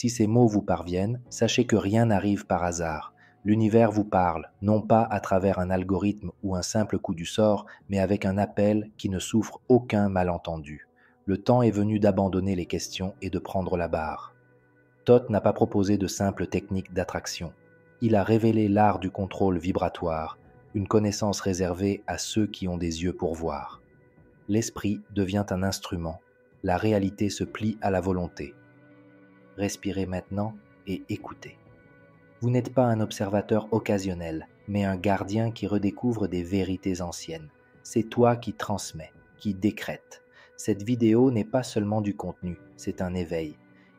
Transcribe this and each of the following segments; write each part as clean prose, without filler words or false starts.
Si ces mots vous parviennent, sachez que rien n'arrive par hasard. L'univers vous parle, non pas à travers un algorithme ou un simple coup du sort, mais avec un appel qui ne souffre aucun malentendu. Le temps est venu d'abandonner les questions et de prendre la barre. Thoth n'a pas proposé de simples techniques d'attraction. Il a révélé l'art du contrôle vibratoire, une connaissance réservée à ceux qui ont des yeux pour voir. L'esprit devient un instrument, la réalité se plie à la volonté. Respirez maintenant et écoutez. Vous n'êtes pas un observateur occasionnel, mais un gardien qui redécouvre des vérités anciennes. C'est toi qui transmets, qui décrète. Cette vidéo n'est pas seulement du contenu, c'est un éveil.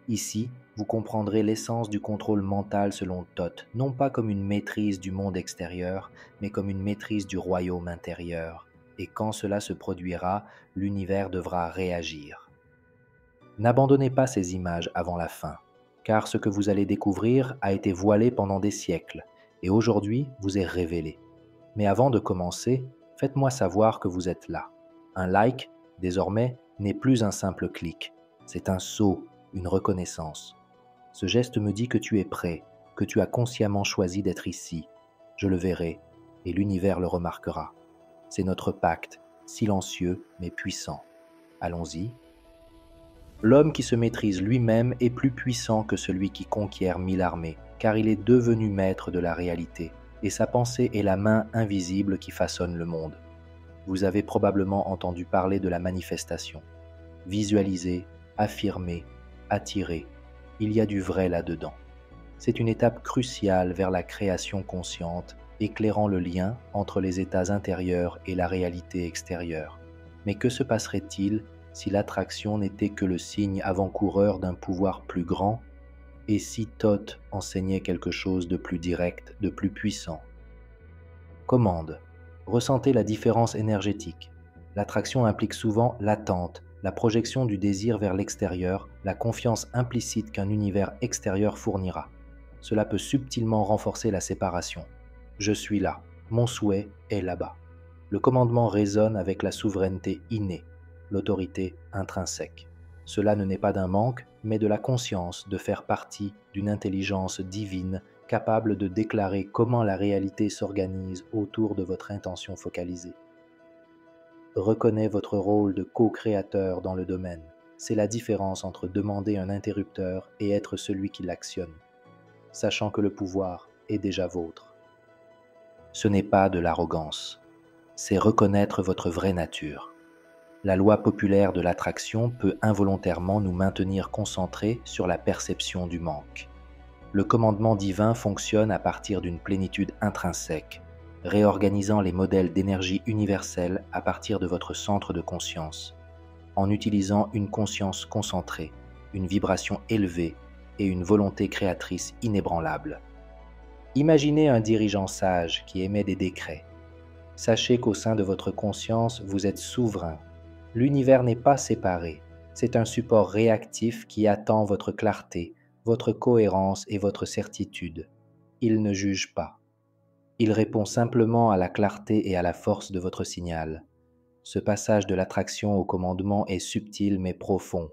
Ici, vous comprendrez l'essence du contrôle mental selon Thoth, non pas comme une maîtrise du monde extérieur, mais comme une maîtrise du royaume intérieur. Et quand cela se produira, l'univers devra réagir. N'abandonnez pas ces images avant la fin, car ce que vous allez découvrir a été voilé pendant des siècles, et aujourd'hui vous est révélé. Mais avant de commencer, faites-moi savoir que vous êtes là. Un like, désormais, n'est plus un simple clic, c'est un saut, une reconnaissance. Ce geste me dit que tu es prêt, que tu as consciemment choisi d'être ici. Je le verrai, et l'univers le remarquera. C'est notre pacte, silencieux mais puissant. Allons-y. L'homme qui se maîtrise lui-même est plus puissant que celui qui conquiert 1000 armées, car il est devenu maître de la réalité, et sa pensée est la main invisible qui façonne le monde. Vous avez probablement entendu parler de la manifestation. Visualiser, affirmer, attirer, il y a du vrai là-dedans. C'est une étape cruciale vers la création consciente, éclairant le lien entre les états intérieurs et la réalité extérieure. Mais que se passerait-il si l'attraction n'était que le signe avant-coureur d'un pouvoir plus grand, et si Thoth enseignait quelque chose de plus direct, de plus puissant? Commande. Ressentez la différence énergétique. L'attraction implique souvent l'attente, la projection du désir vers l'extérieur, la confiance implicite qu'un univers extérieur fournira. Cela peut subtilement renforcer la séparation. Je suis là, mon souhait est là-bas. Le commandement résonne avec la souveraineté innée, l'autorité intrinsèque. Cela ne naît pas d'un manque, mais de la conscience de faire partie d'une intelligence divine capable de déclarer comment la réalité s'organise autour de votre intention focalisée. Reconnaissez votre rôle de co-créateur dans le domaine. C'est la différence entre demander un interrupteur et être celui qui l'actionne, sachant que le pouvoir est déjà vôtre. Ce n'est pas de l'arrogance, c'est reconnaître votre vraie nature. La loi populaire de l'attraction peut involontairement nous maintenir concentrés sur la perception du manque. Le commandement divin fonctionne à partir d'une plénitude intrinsèque, réorganisant les modèles d'énergie universelle à partir de votre centre de conscience, en utilisant une conscience concentrée, une vibration élevée et une volonté créatrice inébranlable. Imaginez un dirigeant sage qui émet des décrets. Sachez qu'au sein de votre conscience, vous êtes souverain. L'univers n'est pas séparé, c'est un support réactif qui attend votre clarté, votre cohérence et votre certitude. Il ne juge pas. Il répond simplement à la clarté et à la force de votre signal. Ce passage de l'attraction au commandement est subtil mais profond.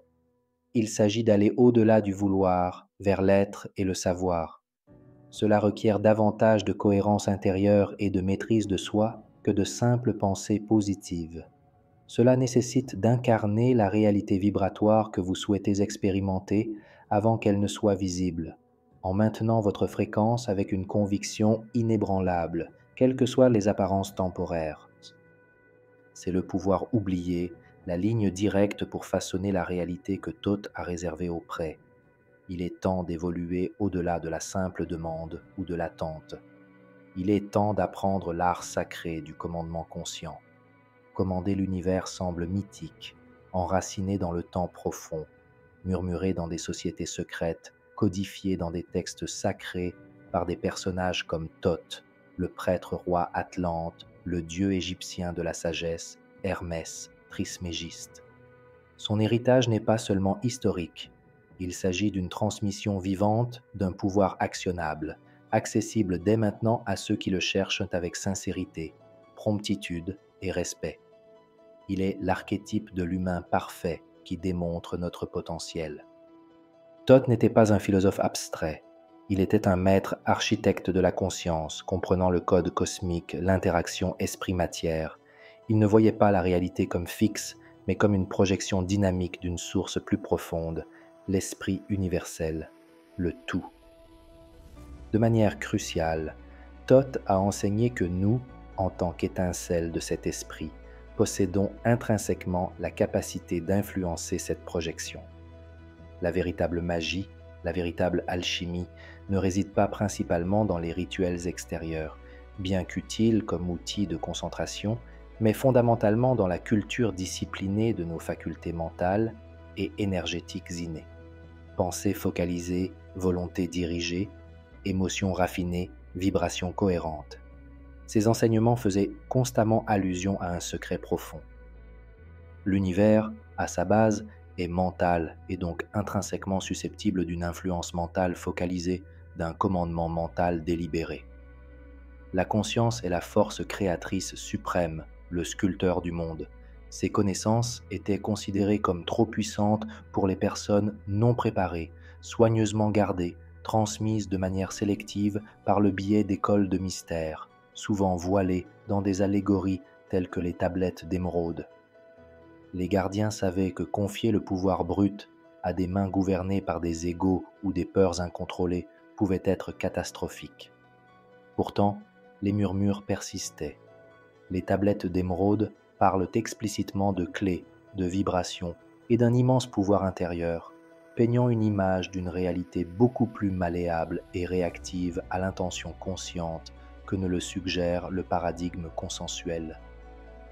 Il s'agit d'aller au-delà du vouloir, vers l'être et le savoir. Cela requiert davantage de cohérence intérieure et de maîtrise de soi que de simples pensées positives. Cela nécessite d'incarner la réalité vibratoire que vous souhaitez expérimenter avant qu'elle ne soit visible, en maintenant votre fréquence avec une conviction inébranlable, quelles que soient les apparences temporaires. C'est le pouvoir oublié, la ligne directe pour façonner la réalité que Thoth a réservée aux prêts. Il est temps d'évoluer au-delà de la simple demande ou de l'attente. Il est temps d'apprendre l'art sacré du commandement conscient. Commander l'univers semble mythique, enraciné dans le temps profond, murmuré dans des sociétés secrètes, codifié dans des textes sacrés par des personnages comme Thoth, le prêtre roi Atlante, le dieu égyptien de la sagesse, Hermès, Trismégiste. Son héritage n'est pas seulement historique, il s'agit d'une transmission vivante d'un pouvoir actionnable, accessible dès maintenant à ceux qui le cherchent avec sincérité, promptitude et respect. Il est l'archétype de l'humain parfait qui démontre notre potentiel. Todd n'était pas un philosophe abstrait. Il était un maître architecte de la conscience, comprenant le code cosmique, l'interaction esprit-matière. Il ne voyait pas la réalité comme fixe, mais comme une projection dynamique d'une source plus profonde, l'esprit universel, le tout. De manière cruciale, Thoth a enseigné que nous, en tant qu'étincelles de cet esprit, possédons intrinsèquement la capacité d'influencer cette projection. La véritable magie, la véritable alchimie, ne réside pas principalement dans les rituels extérieurs, bien qu'utiles comme outils de concentration, mais fondamentalement dans la culture disciplinée de nos facultés mentales et énergétiques innées. Pensée focalisée, volonté dirigée, émotions raffinées, vibrations cohérentes. Ces enseignements faisaient constamment allusion à un secret profond. L'univers, à sa base, est mental et donc intrinsèquement susceptible d'une influence mentale focalisée, d'un commandement mental délibéré. La conscience est la force créatrice suprême, le sculpteur du monde. Ces connaissances étaient considérées comme trop puissantes pour les personnes non préparées, soigneusement gardées, transmises de manière sélective par le biais d'écoles de mystères, souvent voilées dans des allégories telles que les tablettes d'émeraude. Les gardiens savaient que confier le pouvoir brut à des mains gouvernées par des égos ou des peurs incontrôlées pouvait être catastrophique. Pourtant, les murmures persistaient. Les tablettes d'émeraude parlent explicitement de clés, de vibrations et d'un immense pouvoir intérieur, peignant une image d'une réalité beaucoup plus malléable et réactive à l'intention consciente que ne le suggère le paradigme consensuel.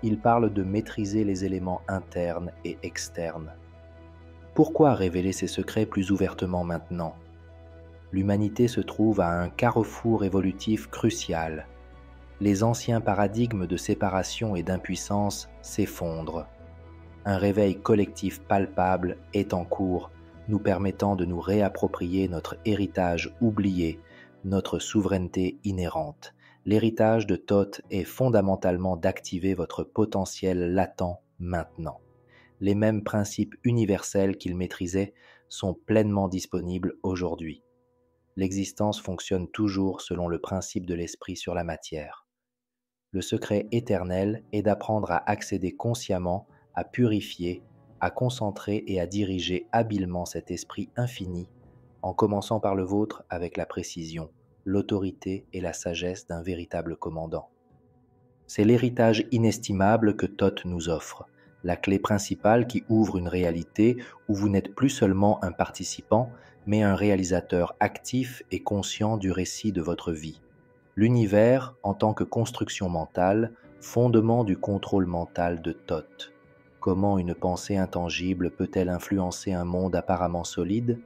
Il parle de maîtriser les éléments internes et externes. Pourquoi révéler ces secrets plus ouvertement maintenant ? L'humanité se trouve à un carrefour évolutif crucial. Les anciens paradigmes de séparation et d'impuissance s'effondrent. Un réveil collectif palpable est en cours, nous permettant de nous réapproprier notre héritage oublié, notre souveraineté inhérente. L'héritage de Thoth est fondamentalement d'activer votre potentiel latent maintenant. Les mêmes principes universels qu'il maîtrisait sont pleinement disponibles aujourd'hui. L'existence fonctionne toujours selon le principe de l'esprit sur la matière. Le secret éternel est d'apprendre à accéder consciemment, à purifier, à concentrer et à diriger habilement cet esprit infini, en commençant par le vôtre avec la précision, l'autorité et la sagesse d'un véritable commandant. C'est l'héritage inestimable que Thoth nous offre, la clé principale qui ouvre une réalité où vous n'êtes plus seulement un participant, mais un réalisateur actif et conscient du récit de votre vie. L'univers en tant que construction mentale, fondement du contrôle mental de Thoth. Comment une pensée intangible peut-elle influencer un monde apparemment solide ?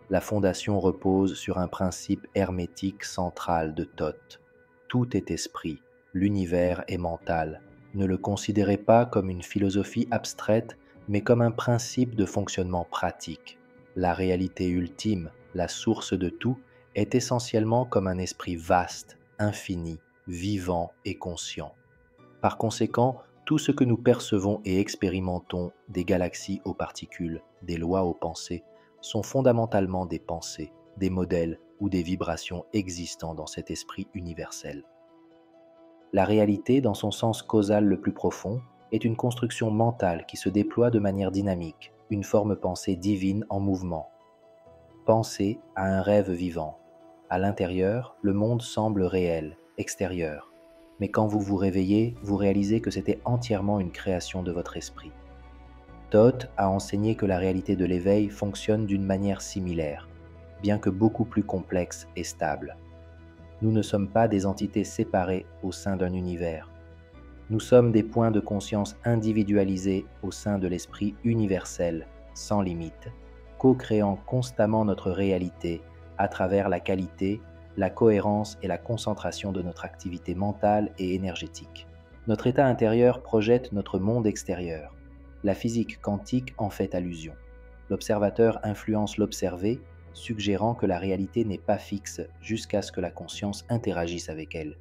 La fondation repose sur un principe hermétique central de Thoth. Tout est esprit, l'univers est mental. Ne le considérez pas comme une philosophie abstraite, mais comme un principe de fonctionnement pratique. La réalité ultime, la source de tout, est essentiellement comme un esprit vaste, infini, vivant et conscient. Par conséquent, tout ce que nous percevons et expérimentons, des galaxies aux particules, des lois aux pensées, sont fondamentalement des pensées, des modèles ou des vibrations existant dans cet esprit universel. La réalité, dans son sens causal le plus profond, est une construction mentale qui se déploie de manière dynamique, une forme pensée divine en mouvement. Pensez à un rêve vivant. À l'intérieur, le monde semble réel, extérieur. Mais quand vous vous réveillez, vous réalisez que c'était entièrement une création de votre esprit. Thoth a enseigné que la réalité de l'éveil fonctionne d'une manière similaire, bien que beaucoup plus complexe et stable. Nous ne sommes pas des entités séparées au sein d'un univers. Nous sommes des points de conscience individualisés au sein de l'esprit universel, sans limite, co-créant constamment notre réalité à travers la qualité, la cohérence et la concentration de notre activité mentale et énergétique. Notre état intérieur projette notre monde extérieur. La physique quantique en fait allusion. L'observateur influence l'observé, suggérant que la réalité n'est pas fixe jusqu'à ce que la conscience interagisse avec elle.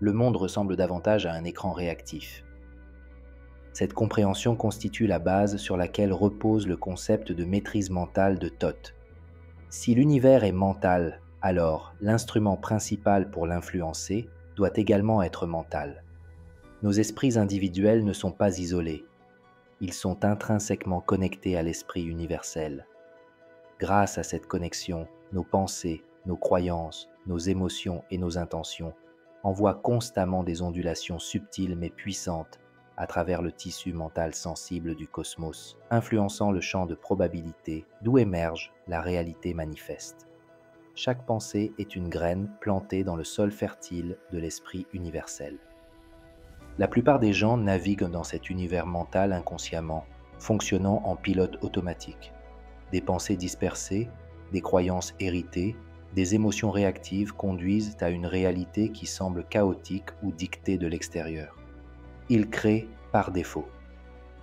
Le monde ressemble davantage à un écran réactif. Cette compréhension constitue la base sur laquelle repose le concept de maîtrise mentale de Thoth. Si l'univers est mental, alors l'instrument principal pour l'influencer doit également être mental. Nos esprits individuels ne sont pas isolés. Ils sont intrinsèquement connectés à l'esprit universel. Grâce à cette connexion, nos pensées, nos croyances, nos émotions et nos intentions envoient constamment des ondulations subtiles mais puissantes à travers le tissu mental sensible du cosmos, influençant le champ de probabilité d'où émerge la réalité manifeste. Chaque pensée est une graine plantée dans le sol fertile de l'esprit universel. La plupart des gens naviguent dans cet univers mental inconsciemment, fonctionnant en pilote automatique. Des pensées dispersées, des croyances héritées, des émotions réactives conduisent à une réalité qui semble chaotique ou dictée de l'extérieur. Ils créent par défaut.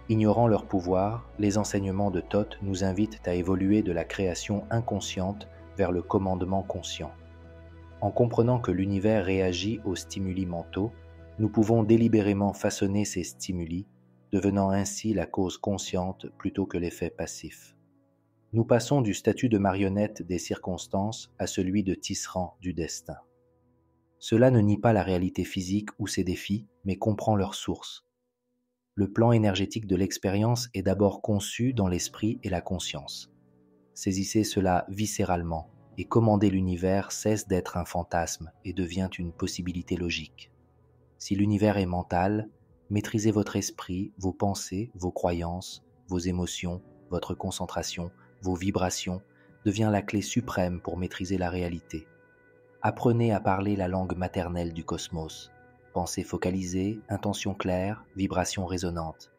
Ignorant leur pouvoir, les enseignements de Thoth nous invitent à évoluer de la création inconsciente vers le commandement conscient. En comprenant que l'univers réagit aux stimuli mentaux, nous pouvons délibérément façonner ces stimuli, devenant ainsi la cause consciente plutôt que l'effet passif. Nous passons du statut de marionnette des circonstances à celui de tisserand du destin. Cela ne nie pas la réalité physique ou ses défis, mais comprend leur source. Le plan énergétique de l'expérience est d'abord conçu dans l'esprit et la conscience. Saisissez cela viscéralement, et commander l'univers cesse d'être un fantasme et devient une possibilité logique. Si l'univers est mental, maîtrisez votre esprit, vos pensées, vos croyances, vos émotions, votre concentration, vos vibrations devient la clé suprême pour maîtriser la réalité. Apprenez à parler la langue maternelle du cosmos. Pensée focalisée, intention claire, vibration résonante.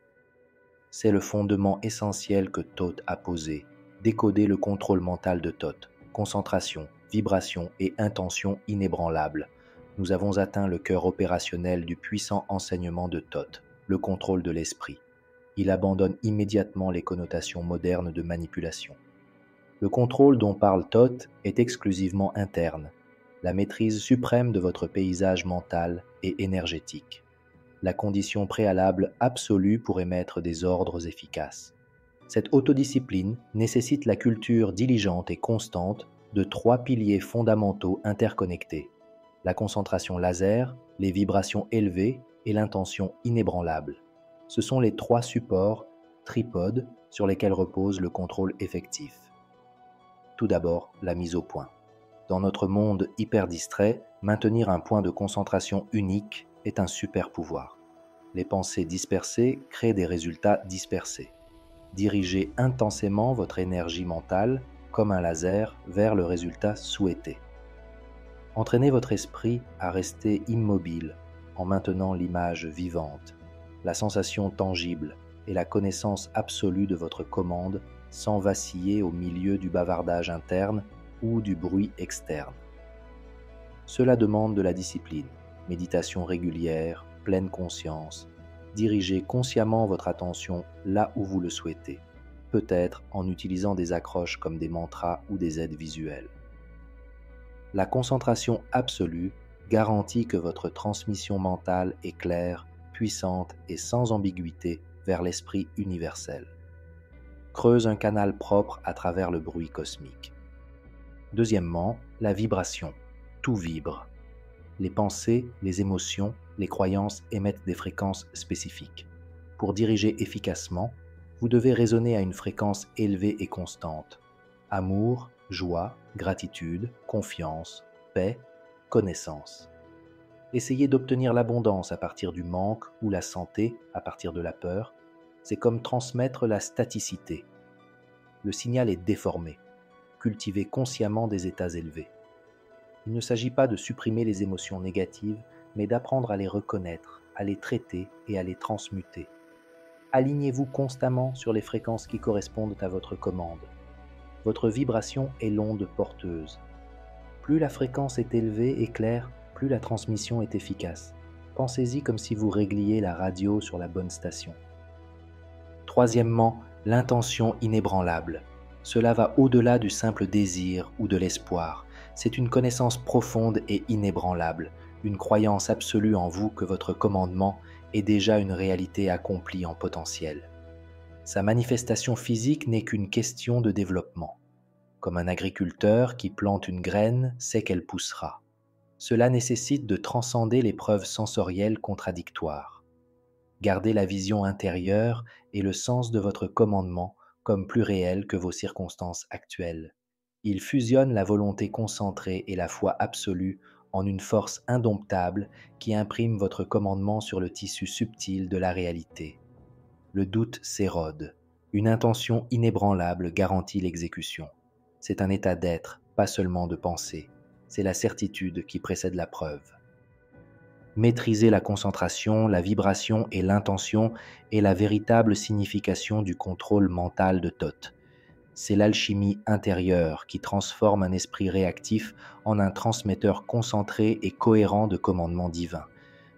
C'est le fondement essentiel que Thoth a posé. Décoder le contrôle mental de Thoth. Concentration, vibration et intention inébranlables. Nous avons atteint le cœur opérationnel du puissant enseignement de Thoth, le contrôle de l'esprit. Il abandonne immédiatement les connotations modernes de manipulation. Le contrôle dont parle Thoth est exclusivement interne, la maîtrise suprême de votre paysage mental et énergétique, la condition préalable absolue pour émettre des ordres efficaces. Cette autodiscipline nécessite la culture diligente et constante de 3 piliers fondamentaux interconnectés, la concentration laser, les vibrations élevées et l'intention inébranlable. Ce sont les 3 supports, tripodes, sur lesquels repose le contrôle effectif. Tout d'abord, la mise au point. Dans notre monde hyper distrait, maintenir un point de concentration unique est un super pouvoir. Les pensées dispersées créent des résultats dispersés. Dirigez intensément votre énergie mentale, comme un laser, vers le résultat souhaité. Entraînez votre esprit à rester immobile en maintenant l'image vivante, la sensation tangible et la connaissance absolue de votre commande sans vaciller au milieu du bavardage interne ou du bruit externe. Cela demande de la discipline, méditation régulière, pleine conscience. Dirigez consciemment votre attention là où vous le souhaitez, peut-être en utilisant des accroches comme des mantras ou des aides visuelles. La concentration absolue garantit que votre transmission mentale est claire, puissante et sans ambiguïté vers l'esprit universel. Creuse un canal propre à travers le bruit cosmique. Deuxièmement, la vibration. Tout vibre. Les pensées, les émotions, les croyances émettent des fréquences spécifiques. Pour diriger efficacement, vous devez résonner à une fréquence élevée et constante. Amour, joie, gratitude, confiance, paix, connaissance. Essayez d'obtenir l'abondance à partir du manque ou la santé à partir de la peur. C'est comme transmettre la staticité. Le signal est déformé. Cultivez consciemment des états élevés. Il ne s'agit pas de supprimer les émotions négatives, mais d'apprendre à les reconnaître, à les traiter et à les transmuter. Alignez-vous constamment sur les fréquences qui correspondent à votre commande. Votre vibration est l'onde porteuse. Plus la fréquence est élevée et claire, plus la transmission est efficace. Pensez-y comme si vous régliez la radio sur la bonne station. Troisièmement, l'intention inébranlable. Cela va au-delà du simple désir ou de l'espoir. C'est une connaissance profonde et inébranlable, une croyance absolue en vous que votre commandement est déjà une réalité accomplie en potentiel. Sa manifestation physique n'est qu'une question de développement. comme un agriculteur qui plante une graine sait qu'elle poussera. Cela nécessite de transcender les preuves sensorielles contradictoires. Gardez la vision intérieure et le sens de votre commandement comme plus réel que vos circonstances actuelles. Il fusionne la volonté concentrée et la foi absolue en une force indomptable qui imprime votre commandement sur le tissu subtil de la réalité. Le doute s'érode. Une intention inébranlable garantit l'exécution. C'est un état d'être, pas seulement de pensée. C'est la certitude qui précède la preuve. Maîtriser la concentration, la vibration et l'intention est la véritable signification du contrôle mental de Thoth. C'est l'alchimie intérieure qui transforme un esprit réactif en un transmetteur concentré et cohérent de commandements divins.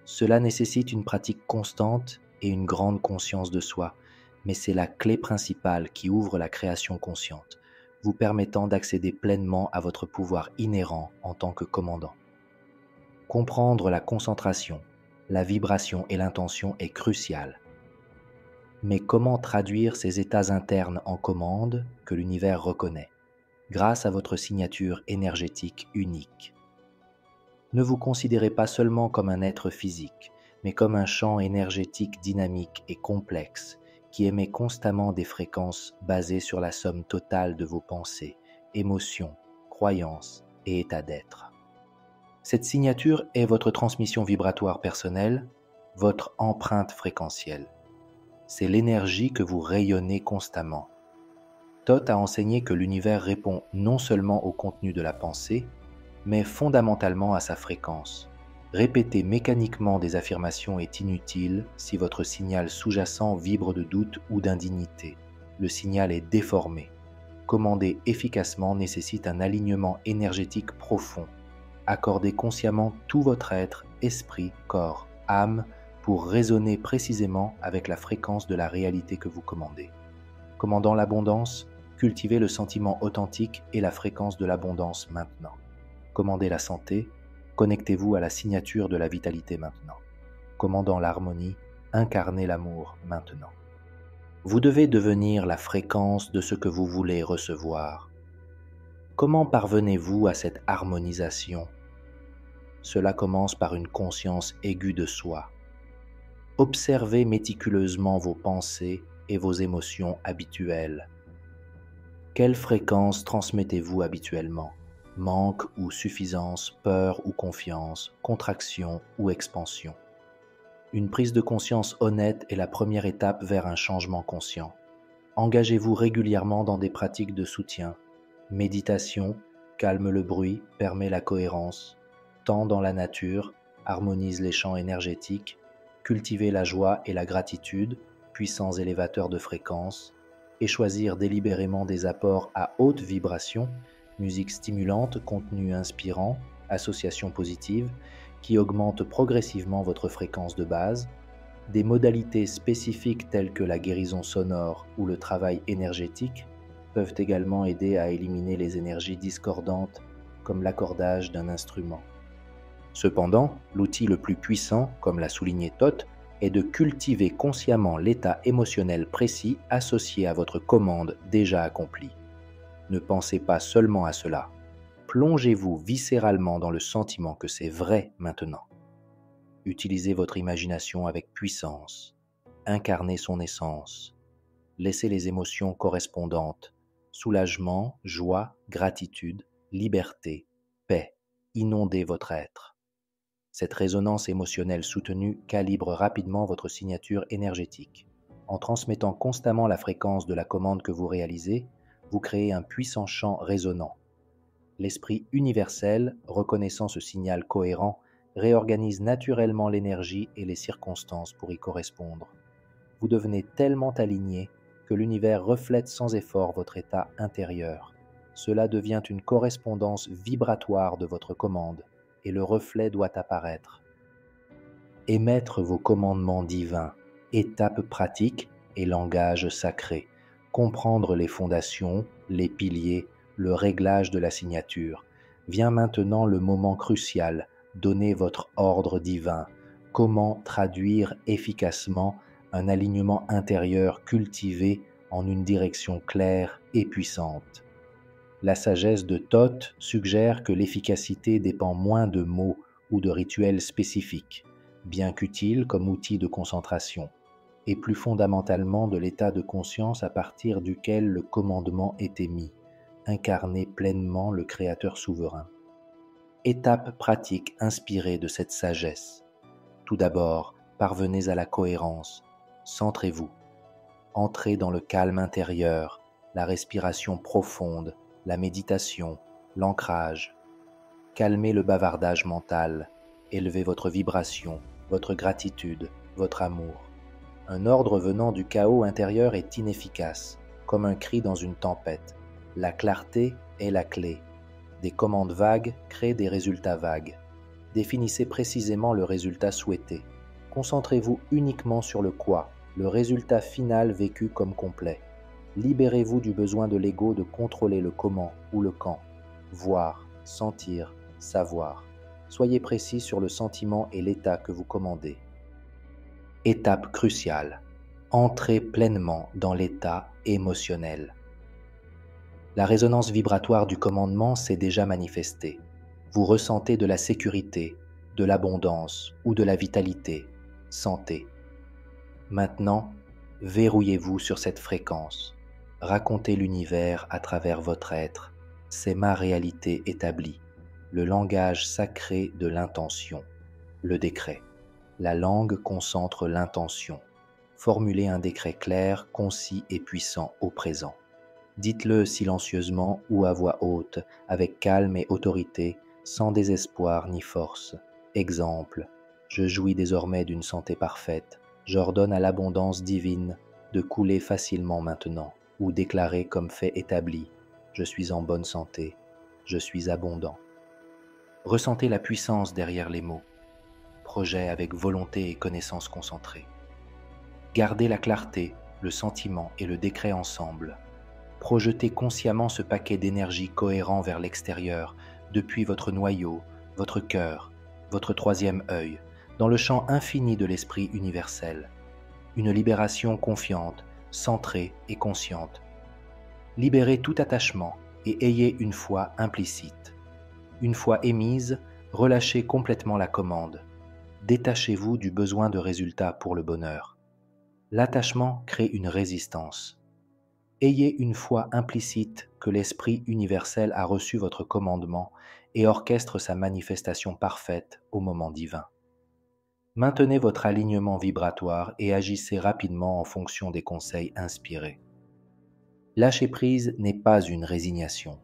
Cela nécessite une pratique constante et une grande conscience de soi, mais c'est la clé principale qui ouvre la création consciente, vous permettant d'accéder pleinement à votre pouvoir inhérent en tant que commandant. Comprendre la concentration, la vibration et l'intention est crucial. Mais comment traduire ces états internes en commande que l'univers reconnaît, grâce à votre signature énergétique unique? Ne vous considérez pas seulement comme un être physique, mais comme un champ énergétique dynamique et complexe qui émet constamment des fréquences basées sur la somme totale de vos pensées, émotions, croyances et états d'être. Cette signature est votre transmission vibratoire personnelle, votre empreinte fréquentielle. C'est l'énergie que vous rayonnez constamment. Thoth a enseigné que l'univers répond non seulement au contenu de la pensée, mais fondamentalement à sa fréquence. Répéter mécaniquement des affirmations est inutile si votre signal sous-jacent vibre de doute ou d'indignité. Le signal est déformé. Commander efficacement nécessite un alignement énergétique profond. Accordez consciemment tout votre être, esprit, corps, âme, pour résonner précisément avec la fréquence de la réalité que vous commandez. Commandant l'abondance, cultivez le sentiment authentique et la fréquence de l'abondance maintenant. Commandez la santé, connectez-vous à la signature de la vitalité maintenant. Commandant l'harmonie, incarnez l'amour maintenant. Vous devez devenir la fréquence de ce que vous voulez recevoir. Comment parvenez-vous à cette harmonisation? Cela commence par une conscience aiguë de soi. Observez méticuleusement vos pensées et vos émotions habituelles. Quelle fréquence transmettez-vous habituellement? Manque ou suffisance, peur ou confiance, contraction ou expansion? Une prise de conscience honnête est la première étape vers un changement conscient. Engagez-vous régulièrement dans des pratiques de soutien. Méditation, calme le bruit, permet la cohérence. Temps dans la nature, harmonise les champs énergétiques. Cultiver la joie et la gratitude, puissants élévateurs de fréquence. Et choisir délibérément des apports à haute vibration, musique stimulante, contenu inspirant, association positive, qui augmente progressivement votre fréquence de base, des modalités spécifiques telles que la guérison sonore ou le travail énergétique peuvent également aider à éliminer les énergies discordantes comme l'accordage d'un instrument. Cependant, l'outil le plus puissant, comme l'a souligné Thoth, est de cultiver consciemment l'état émotionnel précis associé à votre commande déjà accomplie. Ne pensez pas seulement à cela. Plongez-vous viscéralement dans le sentiment que c'est vrai maintenant. Utilisez votre imagination avec puissance. Incarnez son essence. Laissez les émotions correspondantes, soulagement, joie, gratitude, liberté, paix, inonder votre être. Cette résonance émotionnelle soutenue calibre rapidement votre signature énergétique. En transmettant constamment la fréquence de la commande que vous réalisez, vous créez un puissant champ résonnant. L'esprit universel, reconnaissant ce signal cohérent, réorganise naturellement l'énergie et les circonstances pour y correspondre. Vous devenez tellement aligné que l'univers reflète sans effort votre état intérieur. Cela devient une correspondance vibratoire de votre commande et le reflet doit apparaître. Émettre vos commandements divins, étape pratique et langage sacré. Comprendre les fondations, les piliers, le réglage de la signature. Vient maintenant le moment crucial, donner votre ordre divin. Comment traduire efficacement un alignement intérieur cultivé en une direction claire et puissante. La sagesse de Thoth suggère que l'efficacité dépend moins de mots ou de rituels spécifiques, bien qu'utiles comme outil de concentration, et plus fondamentalement de l'état de conscience à partir duquel le commandement est émis, incarner pleinement le Créateur souverain. Étape pratique inspirée de cette sagesse. Tout d'abord, parvenez à la cohérence, centrez-vous, entrez dans le calme intérieur, la respiration profonde, la méditation, l'ancrage. Calmez le bavardage mental, élevez votre vibration, votre gratitude, votre amour. Un ordre venant du chaos intérieur est inefficace, comme un cri dans une tempête. La clarté est la clé. Des commandes vagues créent des résultats vagues. Définissez précisément le résultat souhaité. Concentrez-vous uniquement sur le quoi, le résultat final vécu comme complet. Libérez-vous du besoin de l'ego de contrôler le comment ou le quand. Voir, sentir, savoir. Soyez précis sur le sentiment et l'état que vous commandez. Étape cruciale. Entrez pleinement dans l'état émotionnel. La résonance vibratoire du commandement s'est déjà manifestée. Vous ressentez de la sécurité, de l'abondance ou de la vitalité, santé. Maintenant, verrouillez-vous sur cette fréquence. Racontez l'univers à travers votre être. C'est ma réalité établie. Le langage sacré de l'intention. Le décret. La langue concentre l'intention. Formulez un décret clair, concis et puissant au présent. Dites-le silencieusement ou à voix haute, avec calme et autorité, sans désespoir ni force. Exemple, je jouis désormais d'une santé parfaite. J'ordonne à l'abondance divine de couler facilement maintenant, ou déclarer comme fait établi, je suis en bonne santé, je suis abondant. Ressentez la puissance derrière les mots. Projet avec volonté et connaissance concentrée. Gardez la clarté, le sentiment et le décret ensemble. Projetez consciemment ce paquet d'énergie cohérent vers l'extérieur, depuis votre noyau, votre cœur, votre troisième œil, dans le champ infini de l'esprit universel. Une libération confiante, centrée et consciente. Libérez tout attachement et ayez une foi implicite. Une fois émise, relâchez complètement la commande. Détachez-vous du besoin de résultats pour le bonheur. L'attachement crée une résistance. Ayez une foi implicite que l'Esprit universel a reçu votre commandement et orchestre sa manifestation parfaite au moment divin. Maintenez votre alignement vibratoire et agissez rapidement en fonction des conseils inspirés. Lâcher prise n'est pas une résignation,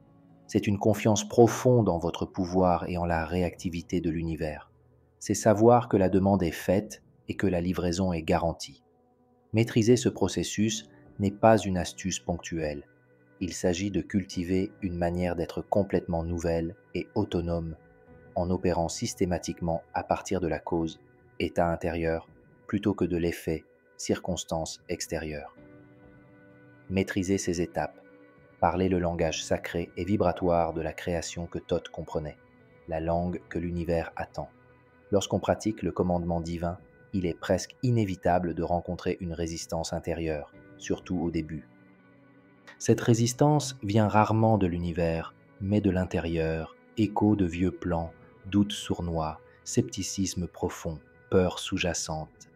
c'est une confiance profonde en votre pouvoir et en la réactivité de l'univers. C'est savoir que la demande est faite et que la livraison est garantie. Maîtriser ce processus n'est pas une astuce ponctuelle. Il s'agit de cultiver une manière d'être complètement nouvelle et autonome en opérant systématiquement à partir de la cause, état intérieur, plutôt que de l'effet, circonstance extérieure. Maîtriser ces étapes, parler le langage sacré et vibratoire de la création que Thoth comprenait, la langue que l'univers attend. Lorsqu'on pratique le commandement divin, il est presque inévitable de rencontrer une résistance intérieure, surtout au début. Cette résistance vient rarement de l'univers, mais de l'intérieur, écho de vieux plans, doutes sournois, scepticisme profond, peur sous-jacente.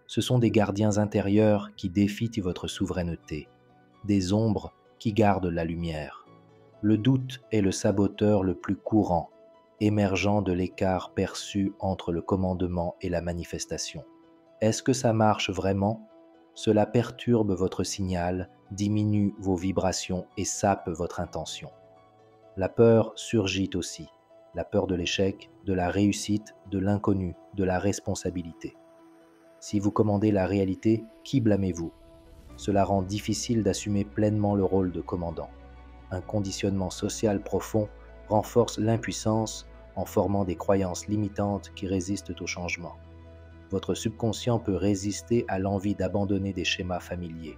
Ce sont des gardiens intérieurs qui défient votre souveraineté, des ombres qui gardent la lumière. Le doute est le saboteur le plus courant, émergeant de l'écart perçu entre le commandement et la manifestation. Est-ce que ça marche vraiment ? Cela perturbe votre signal, diminue vos vibrations et sape votre intention. La peur surgit aussi, la peur de l'échec, de la réussite, de l'inconnu, de la responsabilité. Si vous commandez la réalité, qui blâmez-vous ? Cela rend difficile d'assumer pleinement le rôle de commandant. Un conditionnement social profond renforce l'impuissance en formant des croyances limitantes qui résistent au changement. Votre subconscient peut résister à l'envie d'abandonner des schémas familiers.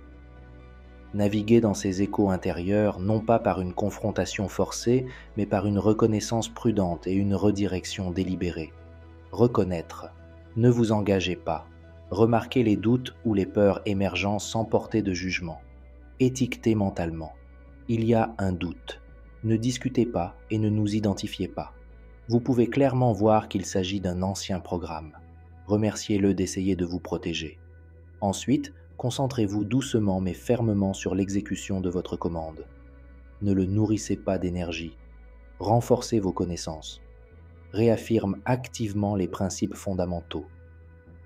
Naviguez dans ces échos intérieurs non pas par une confrontation forcée, mais par une reconnaissance prudente et une redirection délibérée. Reconnaître. Ne vous engagez pas. Remarquez les doutes ou les peurs émergeant sans porter de jugement. Étiquetez mentalement. Il y a un doute. Ne discutez pas et ne nous identifiez pas. Vous pouvez clairement voir qu'il s'agit d'un ancien programme. Remerciez-le d'essayer de vous protéger. Ensuite, concentrez-vous doucement mais fermement sur l'exécution de votre commande. Ne le nourrissez pas d'énergie. Renforcez vos connaissances. Réaffirme activement les principes fondamentaux.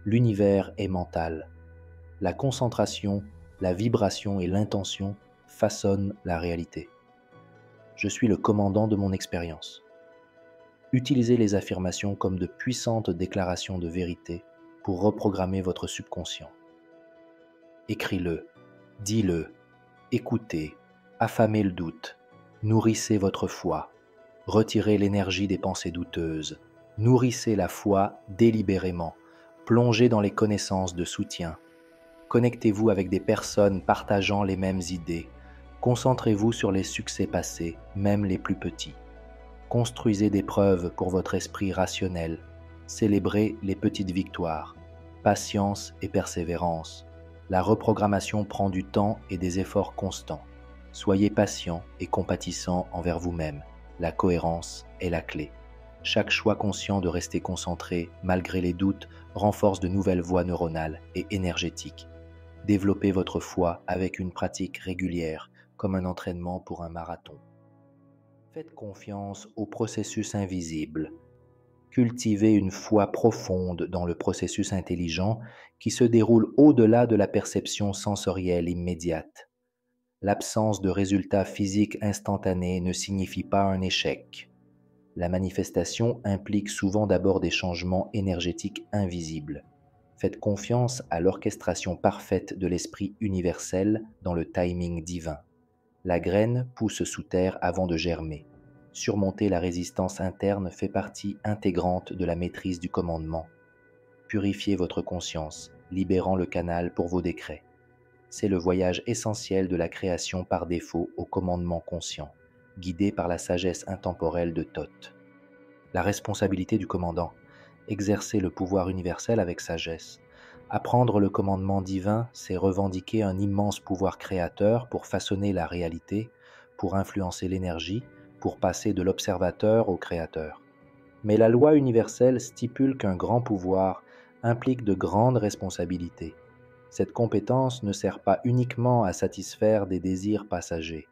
L'univers est mental. La concentration, la vibration et l'intention façonnent la réalité. Je suis le commandant de mon expérience. Utilisez les affirmations comme de puissantes déclarations de vérité pour reprogrammer votre subconscient. Écris-le, dis-le, écoutez, affamez le doute, nourrissez votre foi, retirez l'énergie des pensées douteuses, nourrissez la foi délibérément, plongez dans les connaissances de soutien, connectez-vous avec des personnes partageant les mêmes idées, concentrez-vous sur les succès passés, même les plus petits. Construisez des preuves pour votre esprit rationnel, célébrez les petites victoires, patience et persévérance. La reprogrammation prend du temps et des efforts constants. Soyez patient et compatissant envers vous-même. La cohérence est la clé. Chaque choix conscient de rester concentré, malgré les doutes, renforce de nouvelles voies neuronales et énergétiques. Développez votre foi avec une pratique régulière, comme un entraînement pour un marathon. Faites confiance au processus invisible. Cultivez une foi profonde dans le processus intelligent qui se déroule au-delà de la perception sensorielle immédiate. L'absence de résultats physiques instantanés ne signifie pas un échec. La manifestation implique souvent d'abord des changements énergétiques invisibles. Faites confiance à l'orchestration parfaite de l'esprit universel dans le timing divin. La graine pousse sous terre avant de germer. Surmonter la résistance interne fait partie intégrante de la maîtrise du commandement. Purifiez votre conscience, libérant le canal pour vos décrets. C'est le voyage essentiel de la création par défaut au commandement conscient, guidé par la sagesse intemporelle de Thoth. La responsabilité du commandant, exercer le pouvoir universel avec sagesse. Apprendre le commandement divin, c'est revendiquer un immense pouvoir créateur pour façonner la réalité, pour influencer l'énergie, pour passer de l'observateur au créateur. Mais la loi universelle stipule qu'un grand pouvoir implique de grandes responsabilités. Cette compétence ne sert pas uniquement à satisfaire des désirs passagers.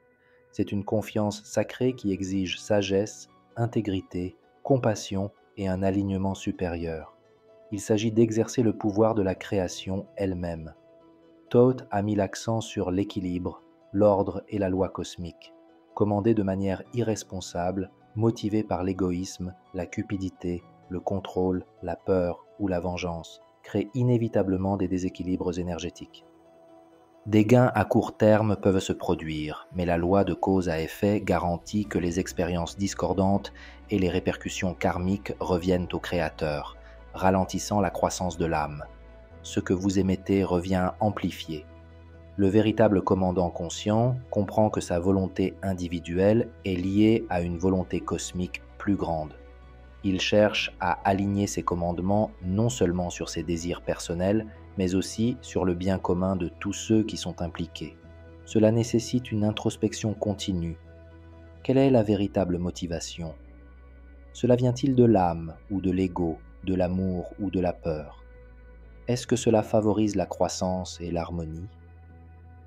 C'est une confiance sacrée qui exige sagesse, intégrité, compassion et un alignement supérieur. Il s'agit d'exercer le pouvoir de la création elle-même. Thoth a mis l'accent sur l'équilibre, l'ordre et la loi cosmique. Commander de manière irresponsable, motivé par l'égoïsme, la cupidité, le contrôle, la peur ou la vengeance, crée inévitablement des déséquilibres énergétiques. Des gains à court terme peuvent se produire, mais la loi de cause à effet garantit que les expériences discordantes et les répercussions karmiques reviennent au Créateur, ralentissant la croissance de l'âme. Ce que vous émettez revient amplifié. Le véritable commandant conscient comprend que sa volonté individuelle est liée à une volonté cosmique plus grande. Il cherche à aligner ses commandements non seulement sur ses désirs personnels, mais aussi sur le bien commun de tous ceux qui sont impliqués. Cela nécessite une introspection continue. Quelle est la véritable motivation? Cela vient-il de l'âme ou de l'ego, de l'amour ou de la peur? Est-ce que cela favorise la croissance et l'harmonie?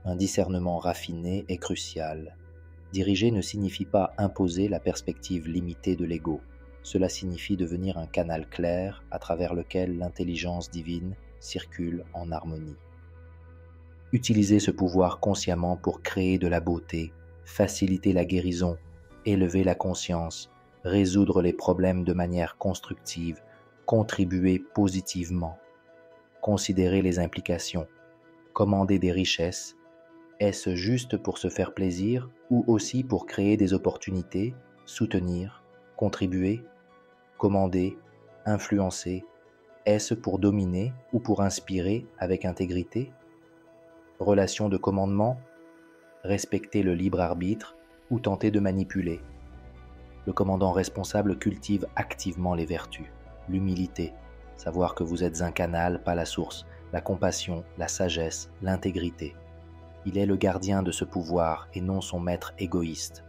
Un discernement raffiné est crucial. Diriger ne signifie pas imposer la perspective limitée de l'ego. Cela signifie devenir un canal clair à travers lequel l'intelligence divine circule en harmonie. Utilisez ce pouvoir consciemment pour créer de la beauté, faciliter la guérison, élever la conscience, résoudre les problèmes de manière constructive, contribuer positivement. Considérez les implications. Commander des richesses, est-ce juste pour se faire plaisir ou aussi pour créer des opportunités, soutenir, contribuer, commander, influencer? Est-ce pour dominer ou pour inspirer avec intégrité? Relation de commandement, respecter le libre arbitre ou tenter de manipuler? Le commandant responsable cultive activement les vertus, l'humilité, savoir que vous êtes un canal, pas la source, la compassion, la sagesse, l'intégrité. Il est le gardien de ce pouvoir et non son maître égoïste.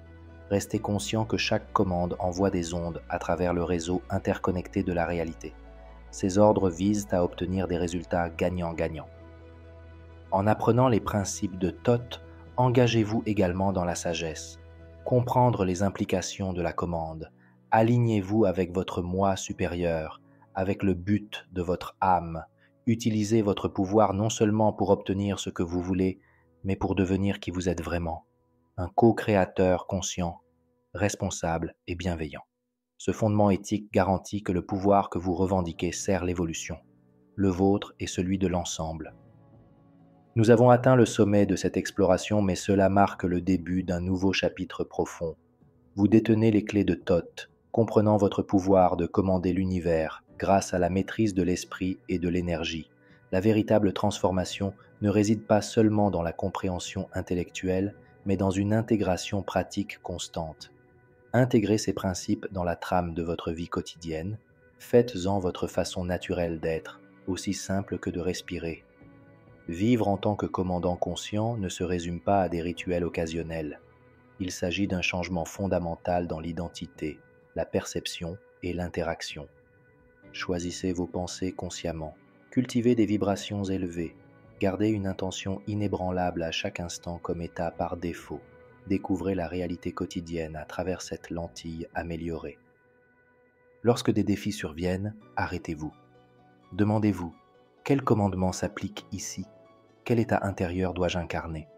Restez conscient que chaque commande envoie des ondes à travers le réseau interconnecté de la réalité. Ces ordres visent à obtenir des résultats gagnant-gagnant. En apprenant les principes de Thoth, engagez-vous également dans la sagesse. Comprendre les implications de la commande. Alignez-vous avec votre moi supérieur, avec le but de votre âme. Utilisez votre pouvoir non seulement pour obtenir ce que vous voulez, mais pour devenir qui vous êtes vraiment. Un co-créateur conscient, responsable et bienveillant. Ce fondement éthique garantit que le pouvoir que vous revendiquez sert l'évolution, le vôtre et celui de l'ensemble. Nous avons atteint le sommet de cette exploration, mais cela marque le début d'un nouveau chapitre profond. Vous détenez les clés de Thoth, comprenant votre pouvoir de commander l'univers grâce à la maîtrise de l'esprit et de l'énergie. La véritable transformation ne réside pas seulement dans la compréhension intellectuelle, mais dans une intégration pratique constante. Intégrez ces principes dans la trame de votre vie quotidienne. Faites-en votre façon naturelle d'être, aussi simple que de respirer. Vivre en tant que commandant conscient ne se résume pas à des rituels occasionnels. Il s'agit d'un changement fondamental dans l'identité, la perception et l'interaction. Choisissez vos pensées consciemment. Cultivez des vibrations élevées. Gardez une intention inébranlable à chaque instant comme état par défaut. Découvrez la réalité quotidienne à travers cette lentille améliorée. Lorsque des défis surviennent, arrêtez-vous. Demandez-vous, quel commandement s'applique ici? Quel état intérieur dois-je incarner?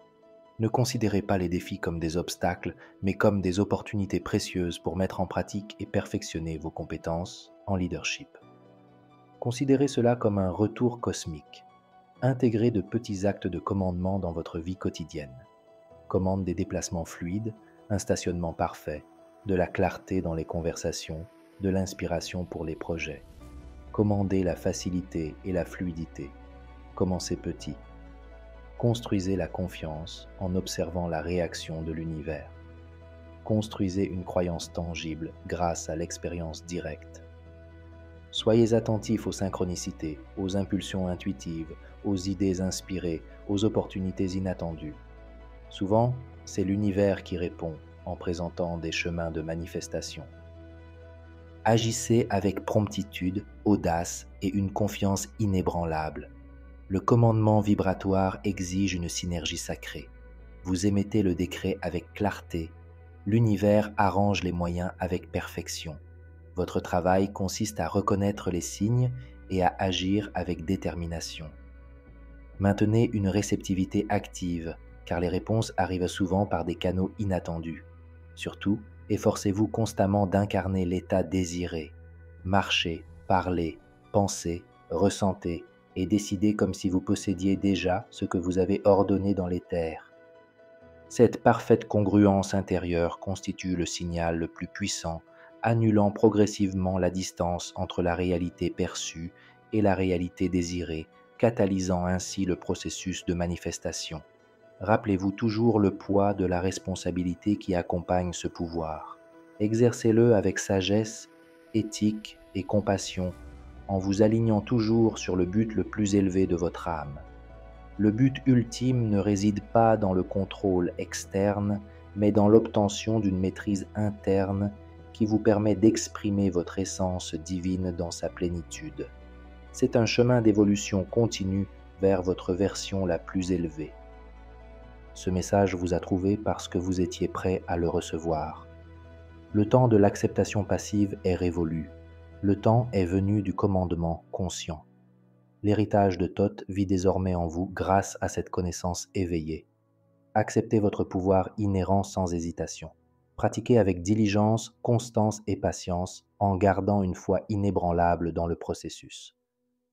Ne considérez pas les défis comme des obstacles, mais comme des opportunités précieuses pour mettre en pratique et perfectionner vos compétences en leadership. Considérez cela comme un retour cosmique. Intégrez de petits actes de commandement dans votre vie quotidienne. Commande des déplacements fluides, un stationnement parfait, de la clarté dans les conversations, de l'inspiration pour les projets. Commandez la facilité et la fluidité. Commencez petit. Construisez la confiance en observant la réaction de l'univers. Construisez une croyance tangible grâce à l'expérience directe. Soyez attentifs aux synchronicités, aux impulsions intuitives, aux idées inspirées, aux opportunités inattendues. Souvent, c'est l'univers qui répond en présentant des chemins de manifestation. Agissez avec promptitude, audace et une confiance inébranlable. Le commandement vibratoire exige une synergie sacrée. Vous émettez le décret avec clarté. L'univers arrange les moyens avec perfection. Votre travail consiste à reconnaître les signes et à agir avec détermination. Maintenez une réceptivité active, car les réponses arrivent souvent par des canaux inattendus. Surtout, efforcez-vous constamment d'incarner l'état désiré. Marchez, parlez, pensez, ressentez et décidez comme si vous possédiez déjà ce que vous avez ordonné dans l'éther. Cette parfaite congruence intérieure constitue le signal le plus puissant, annulant progressivement la distance entre la réalité perçue et la réalité désirée, catalysant ainsi le processus de manifestation. Rappelez-vous toujours le poids de la responsabilité qui accompagne ce pouvoir. Exercez-le avec sagesse, éthique et compassion, en vous alignant toujours sur le but le plus élevé de votre âme. Le but ultime ne réside pas dans le contrôle externe, mais dans l'obtention d'une maîtrise interne qui vous permet d'exprimer votre essence divine dans sa plénitude. C'est un chemin d'évolution continue vers votre version la plus élevée. Ce message vous a trouvé parce que vous étiez prêt à le recevoir. Le temps de l'acceptation passive est révolu. Le temps est venu du commandement conscient. L'héritage de Thoth vit désormais en vous grâce à cette connaissance éveillée. Acceptez votre pouvoir inhérent sans hésitation. Pratiquez avec diligence, constance et patience en gardant une foi inébranlable dans le processus.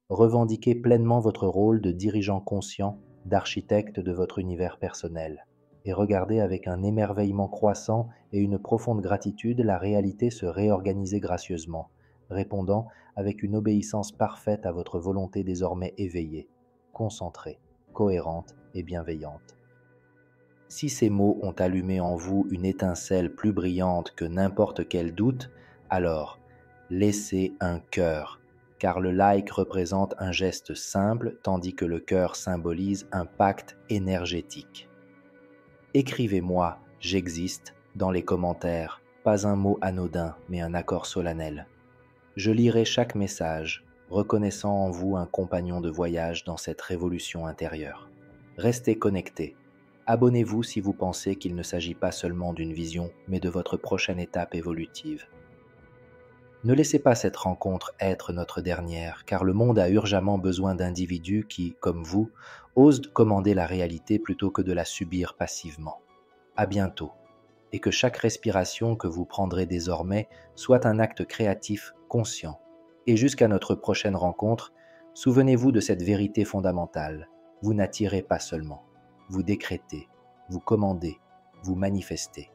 Revendiquez pleinement votre rôle de dirigeant conscient, d'architecte de votre univers personnel. Et regardez avec un émerveillement croissant et une profonde gratitude la réalité se réorganiser gracieusement, répondant avec une obéissance parfaite à votre volonté désormais éveillée, concentrée, cohérente et bienveillante. Si ces mots ont allumé en vous une étincelle plus brillante que n'importe quel doute, alors laissez un cœur, car le like représente un geste simple tandis que le cœur symbolise un pacte énergétique. Écrivez-moi « J'existe » dans les commentaires, pas un mot anodin, mais un accord solennel. Je lirai chaque message, reconnaissant en vous un compagnon de voyage dans cette révolution intérieure. Restez connectés. Abonnez-vous si vous pensez qu'il ne s'agit pas seulement d'une vision, mais de votre prochaine étape évolutive. Ne laissez pas cette rencontre être notre dernière, car le monde a urgemment besoin d'individus qui, comme vous, osent commander la réalité plutôt que de la subir passivement. À bientôt, et que chaque respiration que vous prendrez désormais soit un acte créatif conscient. Et jusqu'à notre prochaine rencontre, souvenez-vous de cette vérité fondamentale. Vous n'attirez pas seulement, vous décrétez, vous commandez, vous manifestez.